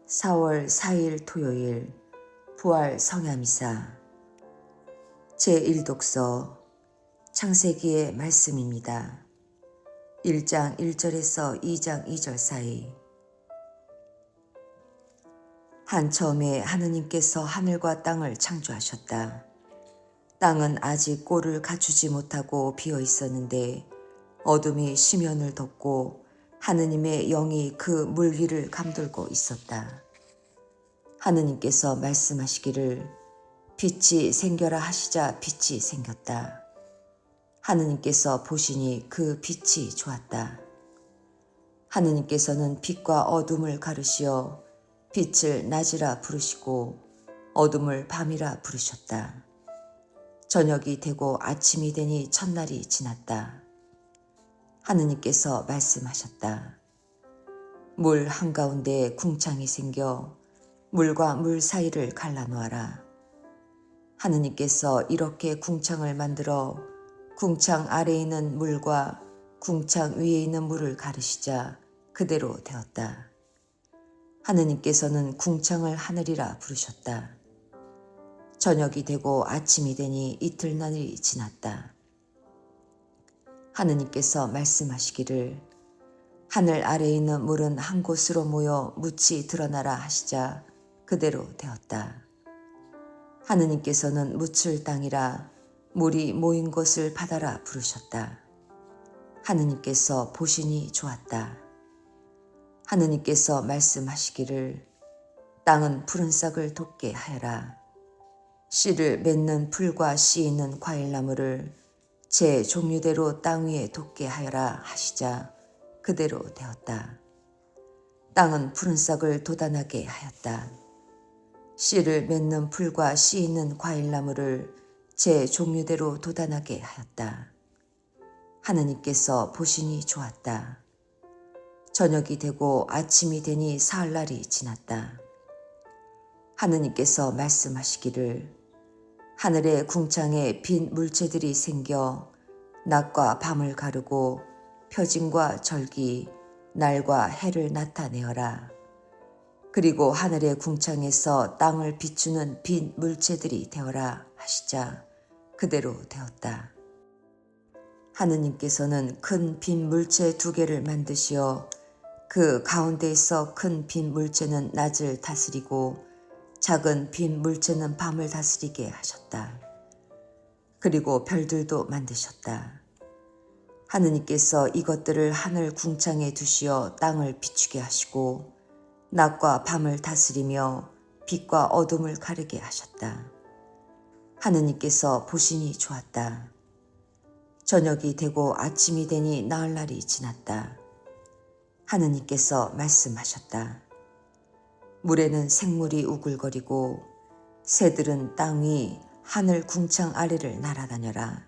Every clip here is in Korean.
4월 4일 토요일 부활 성야미사 제1독서 창세기의 말씀입니다. 1장 1절에서 2장 2절 사이. 한처음에 하느님께서 하늘과 땅을 창조하셨다. 땅은 아직 꼴을 갖추지 못하고 비어 있었는데 어둠이 심연을 덮고 하느님의 영이 그 물 위를 감돌고 있었다. 하느님께서 말씀하시기를 빛이 생겨라 하시자 빛이 생겼다. 하느님께서 보시니 그 빛이 좋았다. 하느님께서는 빛과 어둠을 가르시어 빛을 낮이라 부르시고 어둠을 밤이라 부르셨다. 저녁이 되고 아침이 되니 첫날이 지났다. 하느님께서 말씀하셨다. 물 한가운데에 궁창이 생겨 물과 물 사이를 갈라놓아라. 하느님께서 이렇게 궁창을 만들어 궁창 아래에 있는 물과 궁창 위에 있는 물을 가르시자 그대로 되었다. 하느님께서는 궁창을 하늘이라 부르셨다. 저녁이 되고 아침이 되니 이틀날이 지났다. 하느님께서 말씀하시기를 하늘 아래에 있는 물은 한 곳으로 모여 묻이 드러나라 하시자 그대로 되었다. 하느님께서는 묻을 땅이라 물이 모인 곳을 바다라 부르셨다. 하느님께서 보시니 좋았다. 하느님께서 말씀하시기를 땅은 푸른 싹을 돋게 하여라. 씨를 맺는 풀과 씨 있는 과일나무를 제 종류대로 땅 위에 돋게 하여라 하시자 그대로 되었다. 땅은 푸른 싹을 돋아나게 하였다. 씨를 맺는 풀과 씨 있는 과일나무를 제 종류대로 돋아나게 하였다. 하느님께서 보시니 좋았다. 저녁이 되고 아침이 되니 사흘날이 지났다. 하느님께서 말씀하시기를 하늘의 궁창에 빈 물체들이 생겨 낮과 밤을 가르고 표징과 절기, 날과 해를 나타내어라. 그리고 하늘의 궁창에서 땅을 비추는 빈 물체들이 되어라 하시자 그대로 되었다. 하느님께서는 큰 빈 물체 2개를 만드시어 그 가운데에서 큰 빈 물체는 낮을 다스리고 작은 빈 물체는 밤을 다스리게 하셨다. 그리고 별들도 만드셨다. 하느님께서 이것들을 하늘 궁창에 두시어 땅을 비추게 하시고 낮과 밤을 다스리며 빛과 어둠을 가르게 하셨다. 하느님께서 보시니 좋았다. 저녁이 되고 아침이 되니 나흘날이 지났다. 하느님께서 말씀하셨다. 물에는 생물이 우글거리고 새들은 땅 위 하늘 궁창 아래를 날아다녀라.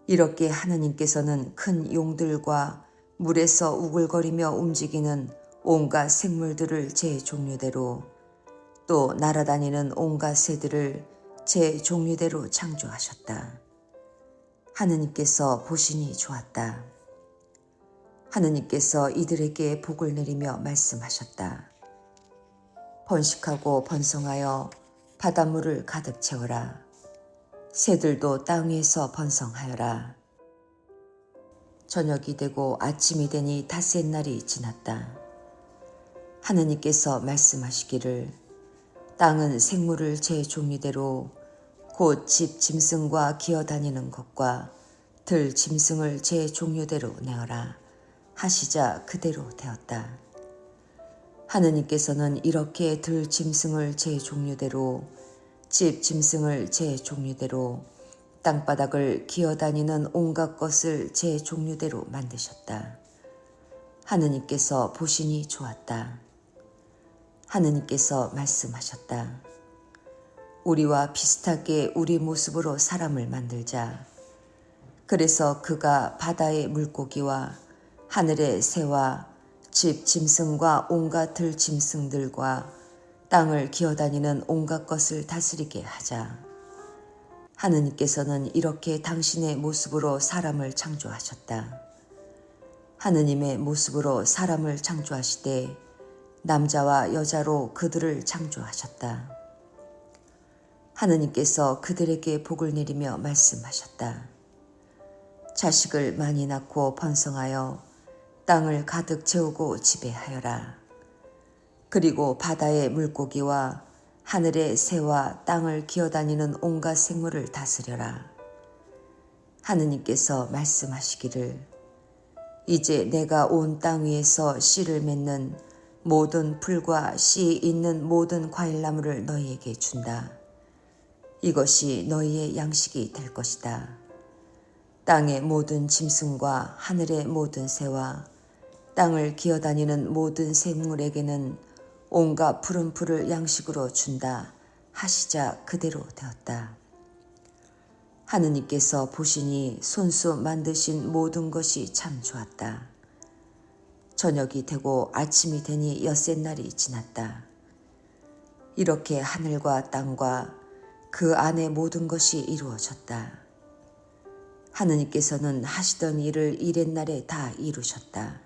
이렇게 하느님께서는 큰 용들과 물에서 우글거리며 움직이는 온갖 생물들을 제 종류대로 또 날아다니는 온갖 새들을 제 종류대로 창조하셨다. 하느님께서 보시니 좋았다. 하느님께서 이들에게 복을 내리며 말씀하셨다. 번식하고 번성하여 바닷물을 가득 채워라. 새들도 땅 위에서 번성하여라. 저녁이 되고 아침이 되니 닷새 날이 지났다. 하느님께서 말씀하시기를 땅은 생물을 제 종류대로 곧 집 짐승과 기어다니는 것과 들 짐승을 제 종류대로 내어라 하시자 그대로 되었다. 하느님께서는 이렇게 들 짐승을 제 종류대로 집 짐승을 제 종류대로 땅바닥을 기어다니는 온갖 것을 제 종류대로 만드셨다. 하느님께서 보시니 좋았다. 하느님께서 말씀하셨다. 우리와 비슷하게 우리 모습으로 사람을 만들자. 그래서 그가 바다의 물고기와 하늘의 새와 집 짐승과 온갖 들 짐승들과 땅을 기어다니는 온갖 것을 다스리게 하자. 하느님께서는 이렇게 당신의 모습으로 사람을 창조하셨다. 하느님의 모습으로 사람을 창조하시되 남자와 여자로 그들을 창조하셨다. 하느님께서 그들에게 복을 내리며 말씀하셨다. 자식을 많이 낳고 번성하여 땅을 가득 채우고 지배하여라. 그리고 바다의 물고기와 하늘의 새와 땅을 기어다니는 온갖 생물을 다스려라. 하느님께서 말씀하시기를 이제 내가 온 땅 위에서 씨를 맺는 모든 풀과 씨 있는 모든 과일나무를 너희에게 준다. 이것이 너희의 양식이 될 것이다. 땅의 모든 짐승과 하늘의 모든 새와 땅을 기어다니는 모든 생물에게는 온갖 푸른 풀을 양식으로 준다 하시자 그대로 되었다. 하느님께서 보시니 손수 만드신 모든 것이 참 좋았다. 저녁이 되고 아침이 되니 엿새날이 지났다. 이렇게 하늘과 땅과 그 안의 모든 것이 이루어졌다. 하느님께서는 하시던 일을 이렛날에 다 이루셨다.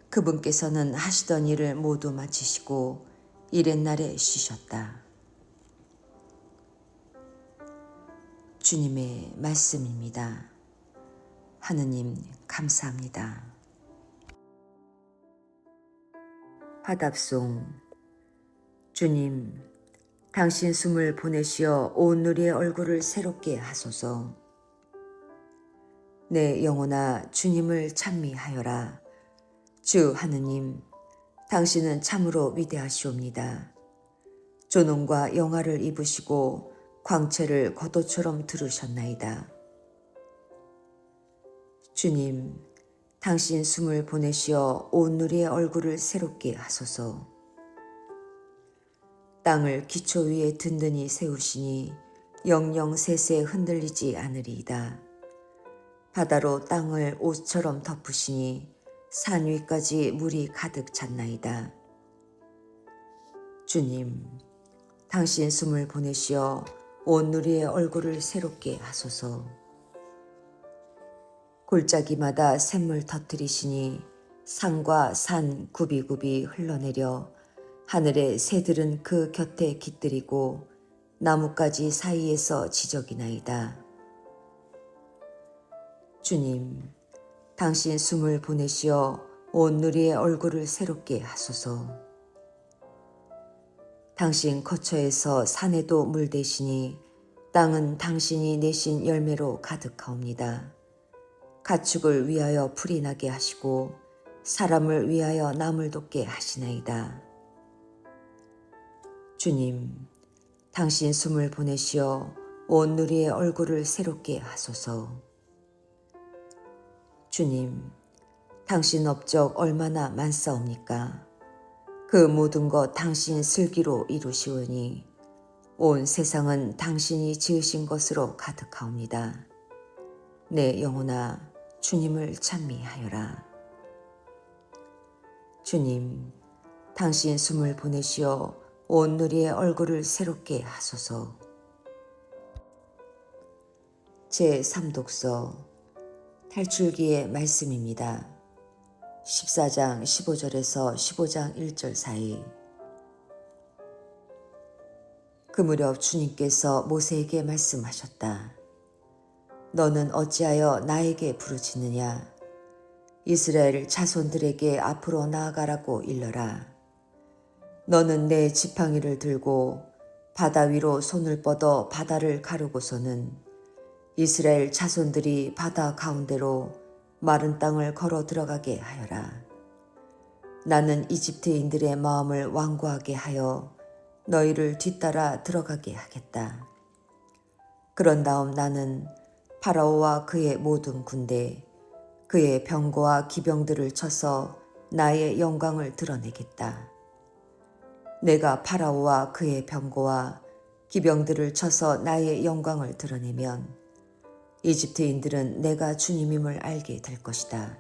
그분께서는 하시던 일을 모두 마치시고 이렛날에 쉬셨다. 주님의 말씀입니다. 하느님 감사합니다. 화답송. 주님, 당신 숨을 보내시어 온 누리의 얼굴을 새롭게 하소서. 내 영혼아 주님을 찬미하여라. 주 하느님, 당신은 참으로 위대하시옵니다. 존엄과 영화를 입으시고 광채를 겉옷처럼 두르셨나이다. 주님, 당신 숨을 보내시어 온 누리의 얼굴을 새롭게 하소서. 땅을 기초 위에 든든히 세우시니 영영 세세 흔들리지 않으리이다. 바다로 땅을 옷처럼 덮으시니 산 위까지 물이 가득 찼나이다. 주님, 당신 숨을 보내시어 온 누리의 얼굴을 새롭게 하소서. 골짜기마다 샘물 터뜨리시니 산과 산 굽이굽이 흘러내려 하늘의 새들은 그 곁에 깃들이고 나뭇가지 사이에서 지저귀나이다. 주님, 당신 숨을 보내시어 온 누리의 얼굴을 새롭게 하소서. 당신 거처에서 산에도 물 대시니 땅은 당신이 내신 열매로 가득하옵니다. 가축을 위하여 풀이 나게 하시고 사람을 위하여 나물 돋게 하시나이다. 주님, 당신 숨을 보내시어 온 누리의 얼굴을 새롭게 하소서. 주님, 당신 업적 얼마나 많사옵니까? 그 모든 것 당신 슬기로 이루시오니 온 세상은 당신이 지으신 것으로 가득하옵니다. 내 영혼아 주님을 찬미하여라. 주님, 당신 숨을 보내시어 온 누리의 얼굴을 새롭게 하소서. 제3독서 탈출기의 말씀입니다. 14장 15절에서 15장 1절 사이. 그 무렵 주님께서 모세에게 말씀하셨다. 너는 어찌하여 나에게 부르짖느냐? 이스라엘 자손들에게 앞으로 나아가라고 일러라. 너는 내 지팡이를 들고 바다 위로 손을 뻗어 바다를 가르고서는 이스라엘 자손들이 바다 가운데로 마른 땅을 걸어 들어가게 하여라. 나는 이집트인들의 마음을 완고하게 하여 너희를 뒤따라 들어가게 하겠다. 그런 다음 나는 파라오와 그의 모든 군대, 그의 병거와 기병들을 쳐서 나의 영광을 드러내겠다. 내가 파라오와 그의 병거와 기병들을 쳐서 나의 영광을 드러내면 이집트인들은 내가 주님임을 알게 될 것이다.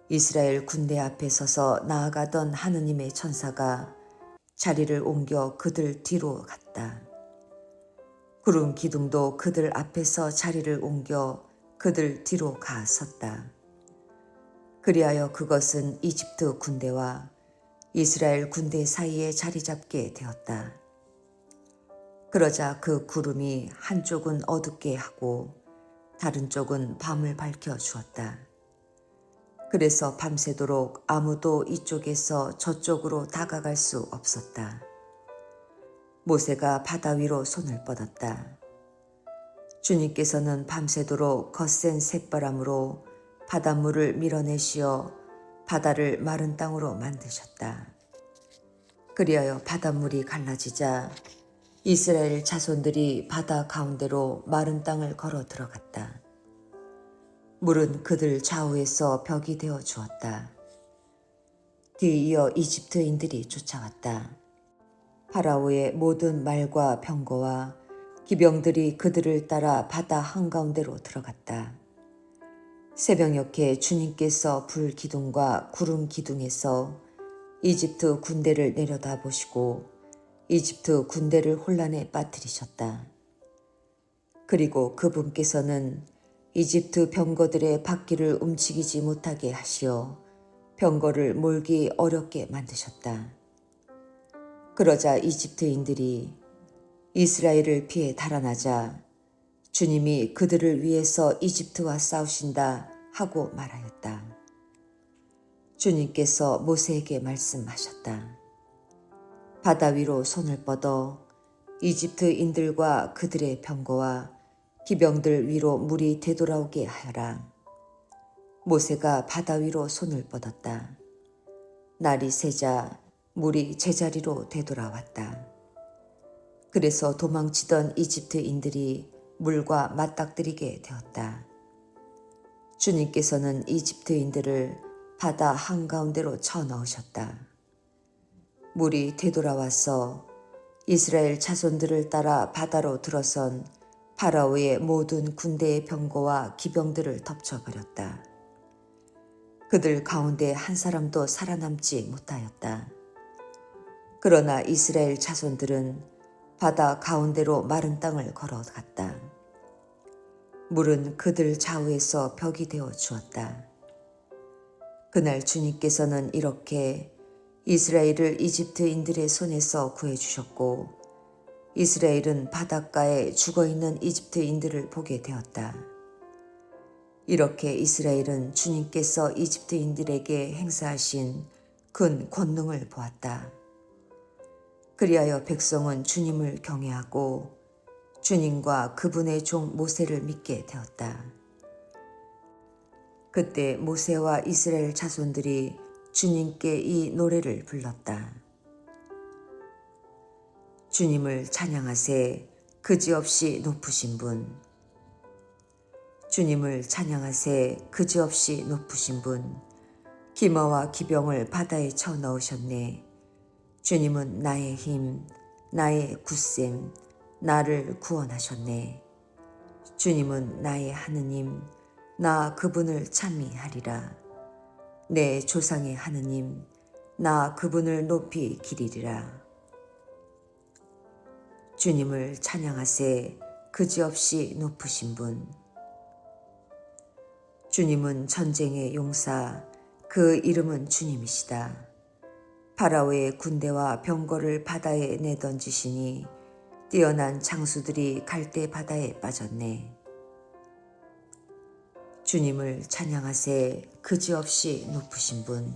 이스라엘 군대 앞에 서서 나아가던 하느님의 천사가 자리를 옮겨 그들 뒤로 갔다. 구름 기둥도 그들 앞에서 자리를 옮겨 그들 뒤로 가 섰다. 그리하여 그것은 이집트 군대와 이스라엘 군대 사이에 자리 잡게 되었다. 그러자 그 구름이 한쪽은 어둡게 하고 다른 쪽은 밤을 밝혀 주었다. 그래서 밤새도록 아무도 이쪽에서 저쪽으로 다가갈 수 없었다. 모세가 바다 위로 손을 뻗었다. 주님께서는 밤새도록 거센 쇳바람으로 바닷물을 밀어내시어 바다를 마른 땅으로 만드셨다. 그리하여 바닷물이 갈라지자 이스라엘 자손들이 바다 가운데로 마른 땅을 걸어 들어갔다. 물은 그들 좌우에서 벽이 되어 주었다. 뒤이어 이집트인들이 쫓아왔다. 파라오의 모든 말과 병거와 기병들이 그들을 따라 바다 한가운데로 들어갔다. 새벽녘에 주님께서 불 기둥과 구름 기둥에서 이집트 군대를 내려다 보시고 이집트 군대를 혼란에 빠뜨리셨다. 그리고 그분께서는 이집트 병거들의 바퀴를 움직이지 못하게 하시어 병거를 몰기 어렵게 만드셨다. 그러자 이집트인들이 이스라엘을 피해 달아나자 주님이 그들을 위해서 이집트와 싸우신다 하고 말하였다. 주님께서 모세에게 말씀하셨다. 바다 위로 손을 뻗어 이집트인들과 그들의 병거와 기병들 위로 물이 되돌아오게 하여라. 모세가 바다 위로 손을 뻗었다. 날이 새자 물이 제자리로 되돌아왔다. 그래서 도망치던 이집트인들이 물과 맞닥뜨리게 되었다. 주님께서는 이집트인들을 바다 한가운데로 쳐넣으셨다. 물이 되돌아와서 이스라엘 자손들을 따라 바다로 들어선 파라오의 모든 군대의 병거와 기병들을 덮쳐버렸다. 그들 가운데 한 사람도 살아남지 못하였다. 그러나 이스라엘 자손들은 바다 가운데로 마른 땅을 걸어갔다. 물은 그들 좌우에서 벽이 되어 주었다. 그날 주님께서는 이렇게 이스라엘을 이집트인들의 손에서 구해주셨고 이스라엘은 바닷가에 죽어있는 이집트인들을 보게 되었다. 이렇게 이스라엘은 주님께서 이집트인들에게 행사하신 큰 권능을 보았다. 그리하여 백성은 주님을 경외하고 주님과 그분의 종 모세를 믿게 되었다. 그때 모세와 이스라엘 자손들이 주님께 이 노래를 불렀다. 주님을 찬양하세 그지없이 높으신 분. 주님을 찬양하세 그지없이 높으신 분. 기머와 기병을 바다에 쳐넣으셨네. 주님은 나의 힘, 나의 굳셈, 나를 구원하셨네. 주님은 나의 하느님, 나 그분을 찬미하리라. 내 조상의 하느님, 나 그분을 높이 기리리라. 주님을 찬양하세 그지없이 높으신 분. 주님은 전쟁의 용사, 그 이름은 주님이시다. 파라오의 군대와 병거를 바다에 내던지시니 뛰어난 장수들이 갈대 바다에 빠졌네. 주님을 찬양하세 그지없이 높으신 분.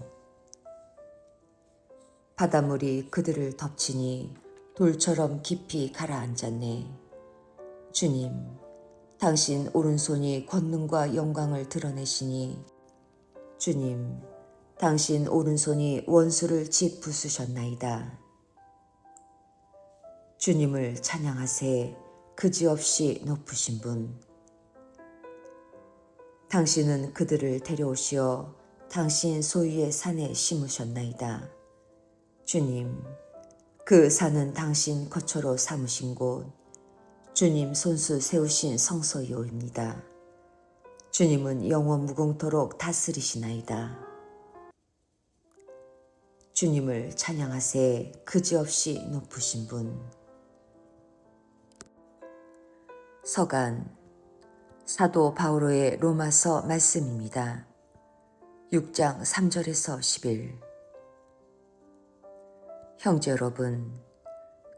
바닷물이 그들을 덮치니 돌처럼 깊이 가라앉았네. 주님, 당신 오른손이 권능과 영광을 드러내시니 주님, 당신 오른손이 원수를 짓부수셨나이다. 주님을 찬양하세 그지없이 높으신 분. 당신은 그들을 데려오시어 당신 소유의 산에 심으셨나이다. 주님, 그 산은 당신 거처로 삼으신 곳, 주님 손수 세우신 성소이오입니다. 주님은 영원 무궁토록 다스리시나이다. 주님을 찬양하세 그지없이 높으신 분. 서간 사도 바오로의 로마서 말씀입니다. 6장 3절에서 10일. 형제 여러분,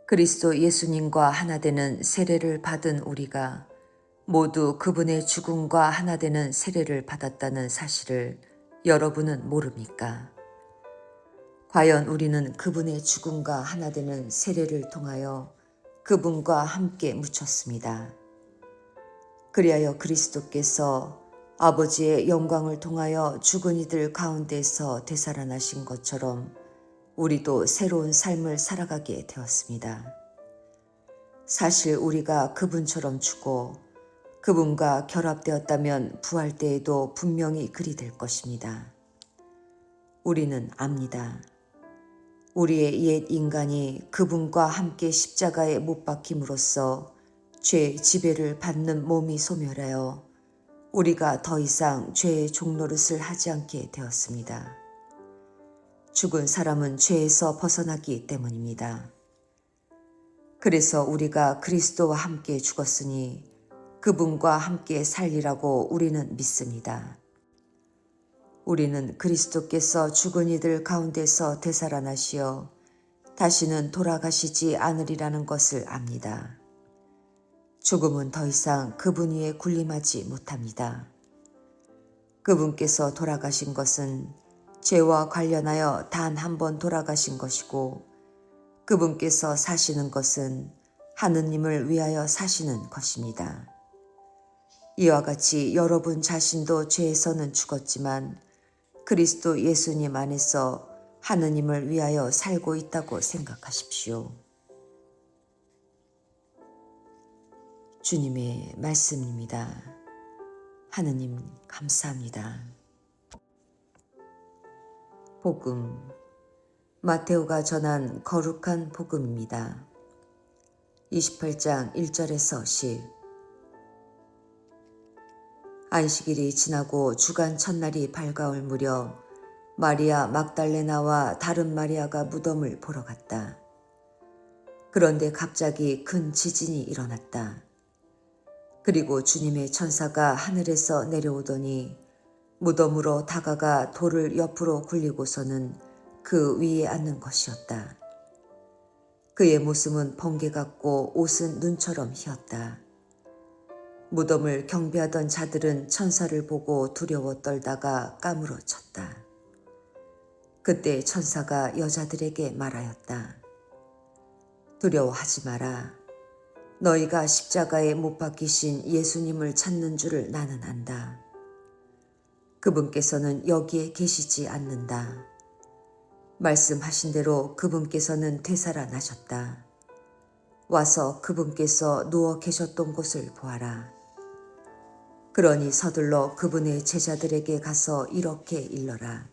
그리스도 예수님과 하나 되는 세례를 받은 우리가 모두 그분의 죽음과 하나 되는 세례를 받았다는 사실을 여러분은 모릅니까? 과연 우리는 그분의 죽음과 하나 되는 세례를 통하여 그분과 함께 묻혔습니다. 그리하여 그리스도께서 아버지의 영광을 통하여 죽은 이들 가운데서 되살아나신 것처럼 우리도 새로운 삶을 살아가게 되었습니다. 사실 우리가 그분처럼 죽고 그분과 결합되었다면 부활 때에도 분명히 그리 될 것입니다. 우리는 압니다. 우리의 옛 인간이 그분과 함께 십자가에 못 박힘으로써 죄의 지배를 받는 몸이 소멸하여 우리가 더 이상 죄의 종노릇을 하지 않게 되었습니다. 죽은 사람은 죄에서 벗어나기 때문입니다. 그래서 우리가 그리스도와 함께 죽었으니 그분과 함께 살리라고 우리는 믿습니다. 우리는 그리스도께서 죽은 이들 가운데서 되살아나시어 다시는 돌아가시지 않으리라는 것을 압니다. 죽음은 더 이상 그분 위에 군림하지 못합니다. 그분께서 돌아가신 것은 죄와 관련하여 단 한 번 돌아가신 것이고 그분께서 사시는 것은 하느님을 위하여 사시는 것입니다. 이와 같이 여러분 자신도 죄에서는 죽었지만 그리스도 예수님 안에서 하느님을 위하여 살고 있다고 생각하십시오. 주님의 말씀입니다. 하느님 감사합니다. 복음, 마테오가 전한 거룩한 복음입니다. 28장 1절에서 10. 안식일이 지나고 주간 첫날이 밝아올 무렵 마리아 막달레나와 다른 마리아가 무덤을 보러 갔다. 그런데 갑자기 큰 지진이 일어났다. 그리고 주님의 천사가 하늘에서 내려오더니 무덤으로 다가가 돌을 옆으로 굴리고서는 그 위에 앉는 것이었다. 그의 모습은 번개 같고 옷은 눈처럼 희었다. 무덤을 경배하던 자들은 천사를 보고 두려워 떨다가 까무러쳤다. 그때 천사가 여자들에게 말하였다. 두려워하지 마라. 너희가 십자가에 못 박히신 예수님을 찾는 줄을 나는 안다. 그분께서는 여기에 계시지 않는다. 말씀하신 대로 그분께서는 되살아나셨다. 와서 그분께서 누워 계셨던 곳을 보아라. 그러니 서둘러 그분의 제자들에게 가서 이렇게 일러라.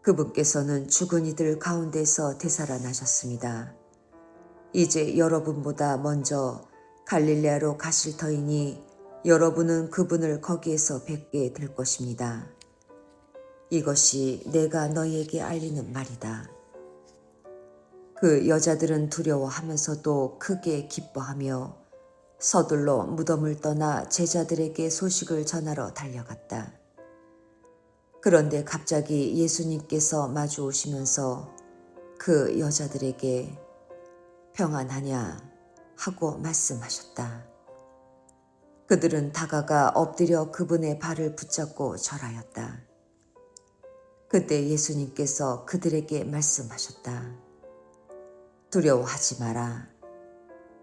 그분께서는 죽은 이들 가운데서 되살아나셨습니다. 이제 여러분보다 먼저 갈릴레아로 가실 터이니 여러분은 그분을 거기에서 뵙게 될 것입니다. 이것이 내가 너희에게 알리는 말이다. 그 여자들은 두려워하면서도 크게 기뻐하며 서둘러 무덤을 떠나 제자들에게 소식을 전하러 달려갔다. 그런데 갑자기 예수님께서 마주 오시면서 그 여자들에게 평안하냐 하고 말씀하셨다. 그들은 다가가 엎드려 그분의 발을 붙잡고 절하였다. 그때 예수님께서 그들에게 말씀하셨다. 두려워하지 마라.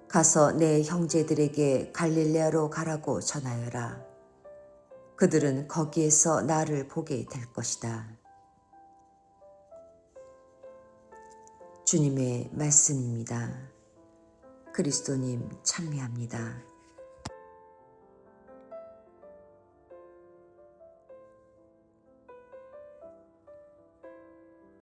가서 내 형제들에게 갈릴레아로 가라고 전하여라. 그들은 거기에서 나를 보게 될 것이다. 주님의 말씀입니다. 그리스도님 찬미합니다.